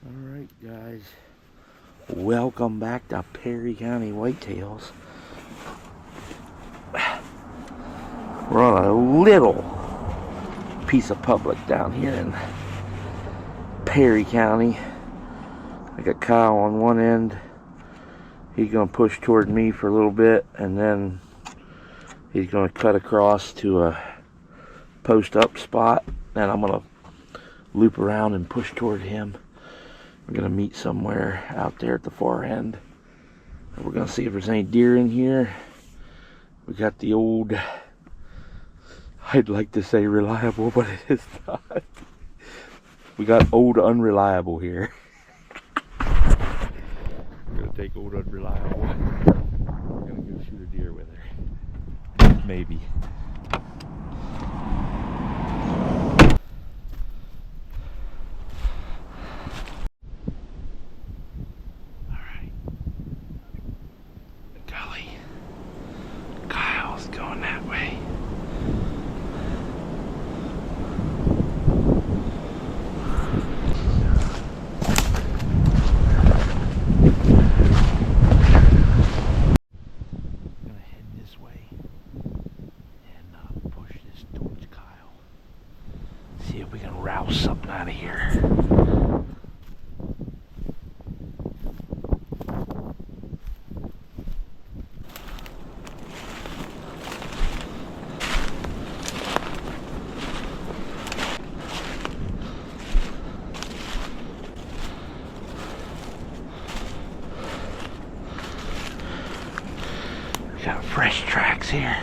Alright guys, welcome back to Perry County Whitetails. We're on a little piece of public down here in Perry County. I got Kyle on one end. He's going to push toward me for a little bit, and then he's going to cut across to a post up spot, and I'm going to loop around and push toward him. We're going to meet somewhere out there at the far end. And we're going to see if there's any deer in here. We got the old, I'd like to say reliable, but it is not. We got old unreliable here. We're going to take old unreliable. We're going to go shoot a deer with her. Maybe. Going that way. I'm gonna head this way and push this towards Kyle. See if we can rouse something out of here. Got fresh tracks here.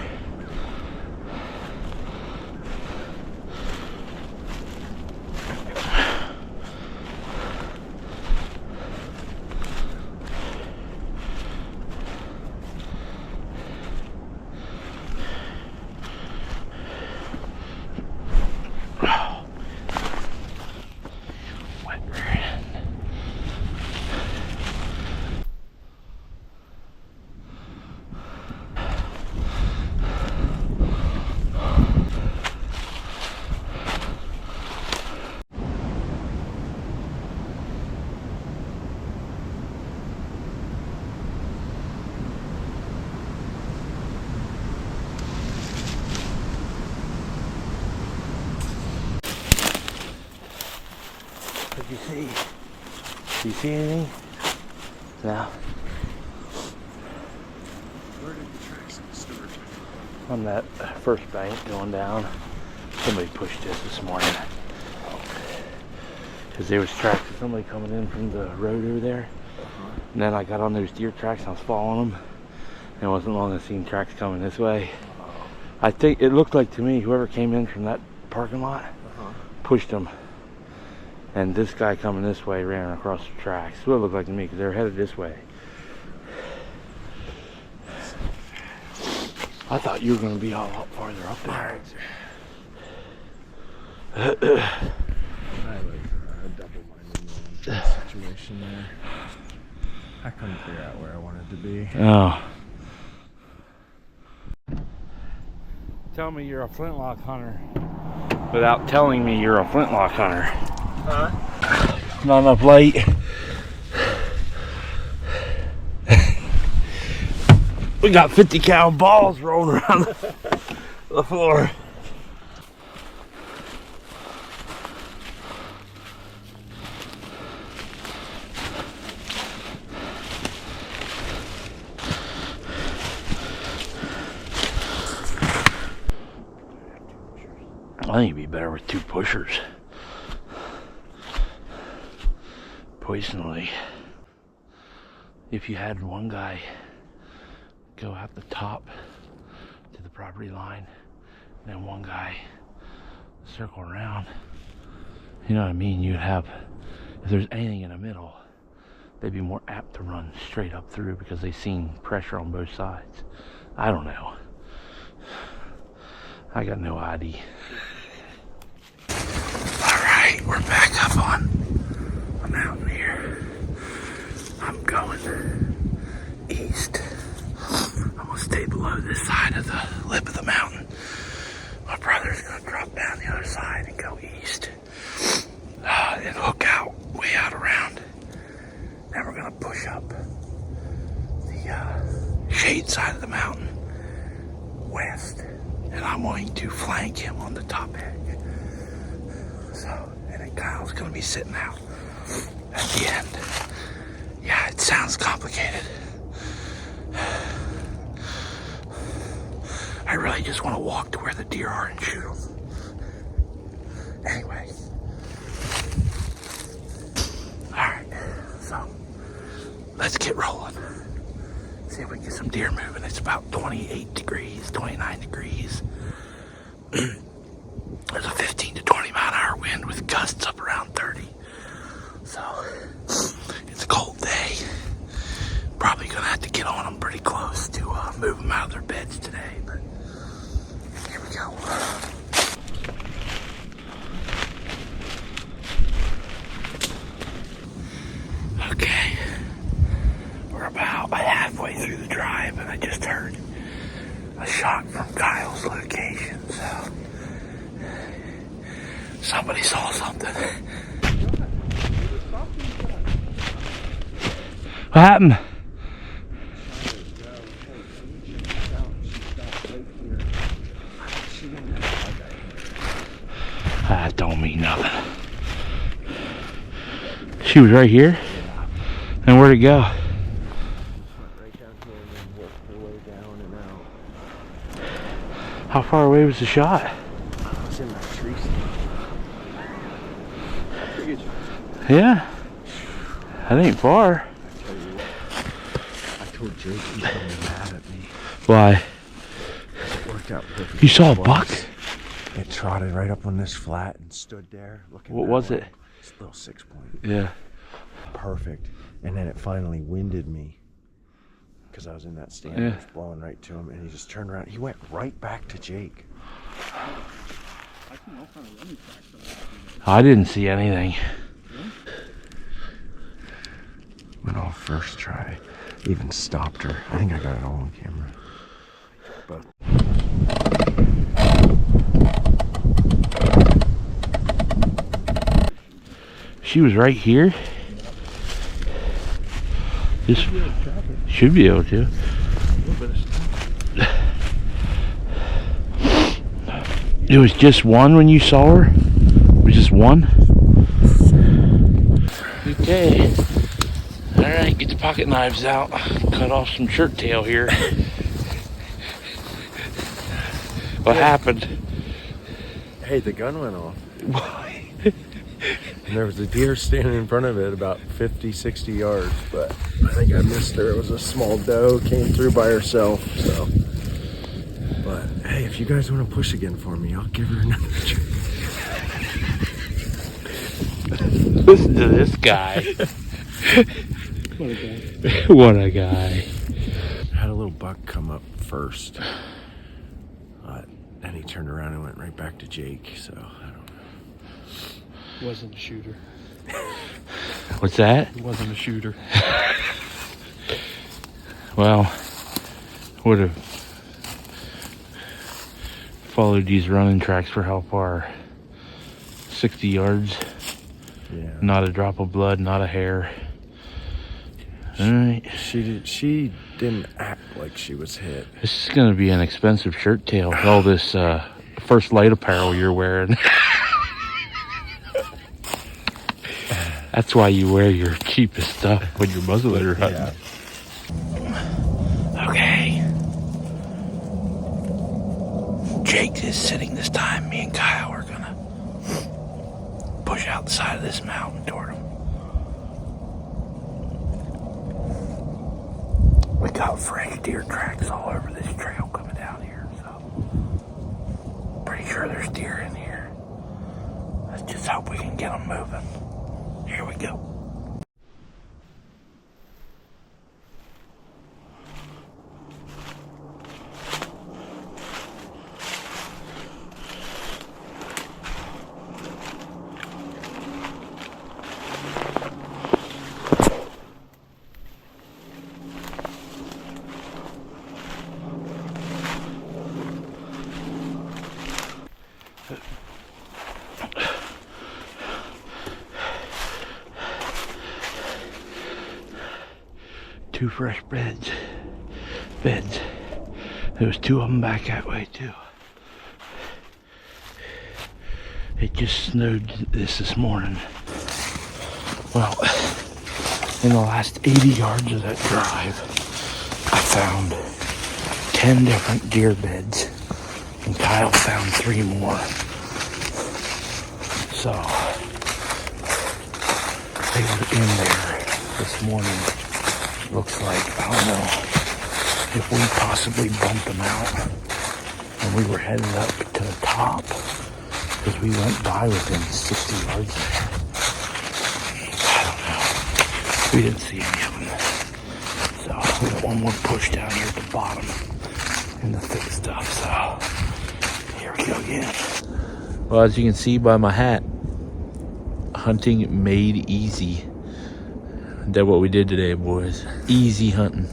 Did you see? Did you see anything? No. Where did the tracks start? On that first bank going down. Somebody pushed this morning. Because there was tracks of somebody coming in from the road over there. And then I got on those deer tracks and I was following them. And it wasn't long as I seen tracks coming this way. I think it looked like to me whoever came in from that parking lot pushed them. And this guy coming this way ran across the tracks. That's what it looked like to me because they were headed this way. I thought you were going to be all up farther up there. I like a double-minded situation there. I couldn't figure out where I wanted to be. Oh. Tell me you're a flintlock hunter without telling me you're a flintlock hunter. Huh? Not enough light. We got 50 cal balls rolling around the floor. I think it'd be better with two pushers. Personally, if you had one guy go out the top to the property line and then one guy circle around, you know what I mean, you'd have, if there's anything in the middle, they'd be more apt to run straight up through because they've seen pressure on both sides. I don't know. I got no idea. Alright, we're back up on the mountain here. I'm going east. I'm gonna stay below this side of the lip of the mountain. My brother's gonna drop down the other side and go east. And hook out, way out around. right side of the mountain, west. And I'm going to flank him on the top edge. So, and then Kyle's gonna be sitting out at the end. Yeah, it sounds complicated. I really just want to walk to where the deer are and shoot them. Anyway. Alright, so let's get rolling. See if we can get some deer moving. It's about 28 degrees, 29 degrees. There's a 15 to 20 mile an hour wind with gusts up around 30. So, it's a cold day. Probably gonna have to get on them pretty close to move them out of their beds today, but here we go. Okay, we're about halfway through the drive and I just heard a shot from Kyle's location, so somebody saw something. What happened? That don't mean nothing. She was right here? And where'd it go? Right down here and then worked her way down and out. How far away was the shot? I was in that tree stand. Yeah. That ain't far. I told Jake he's gonna be mad at me. Why? It worked out perfect. You saw a buck? It trotted right up on this flat and stood there looking. What was it? It's a little 6-point. Yeah. Perfect. And then it finally winded me because I was in that stand. Yeah. It was blowing right to him, and he just turned around. He went right back to Jake. I didn't see anything. Went off first try. Even stopped her. I think I got it all on camera. But She was right here. This should be able to. It was just one when you saw her? It was just one? Okay. Alright, get the pocket knives out. Cut off some shirt tail here. What happened? hey, the gun went off. And there was a deer standing in front of it about 50, 60 yards, but I think I missed her. It was a small doe, came through by herself, so. But hey, if you guys want to push again for me, I'll give her another chance. Listen to this guy. What a guy. What a guy. I had a little buck come up first, and he turned around and went right back to Jake, so I don't know. Wasn't a shooter. What's that? It wasn't a shooter. Well, would have followed these running tracks for how far? 60 yards. Yeah. Not a drop of blood, not a hair. All right. She didn't act like she was hit. This is gonna be an expensive shirt tail with all this first light apparel you're wearing. That's why you wear your cheapest stuff when you're muzzleloader hunting. Yeah. Okay. Jake is sitting this time. Me and Kyle are gonna push out the side of this mountain toward him. We got fresh deer tracks all over this trail coming down here, so pretty sure there's deer in here. Let's just hope we can get them moving. Here we go. Two fresh beds beds. There was 2 of them back that way too. It just snowed this morning. Well, in the last 80 yards of that drive, I found 10 different deer beds, and Kyle found 3 more. So, they were in there this morning. Looks like, I don't know if we possibly bumped them out and we were headed up to the top, because we went by within 60 yards there. I don't know. We didn't see any of them. So we got one more push down here at the bottom in the thick stuff. So here we go again. Well, as you can see by my hat, hunting made easy. That's what we did today, boys. Easy hunting.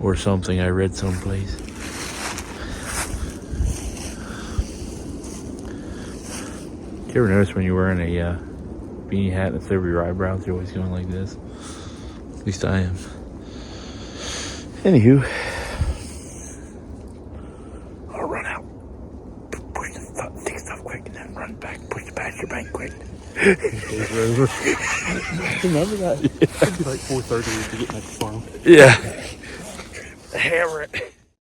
Or something I read someplace. You ever notice when you're wearing a beanie hat and it's over your eyebrows, you're always going like this? At least I am. Anywho, I'll run out, push the stuff, take stuff quick, and then run back, push the pasture bank quick. Remember that? It'd be like 4:30 to get back to the farm. Yeah. Hammer it.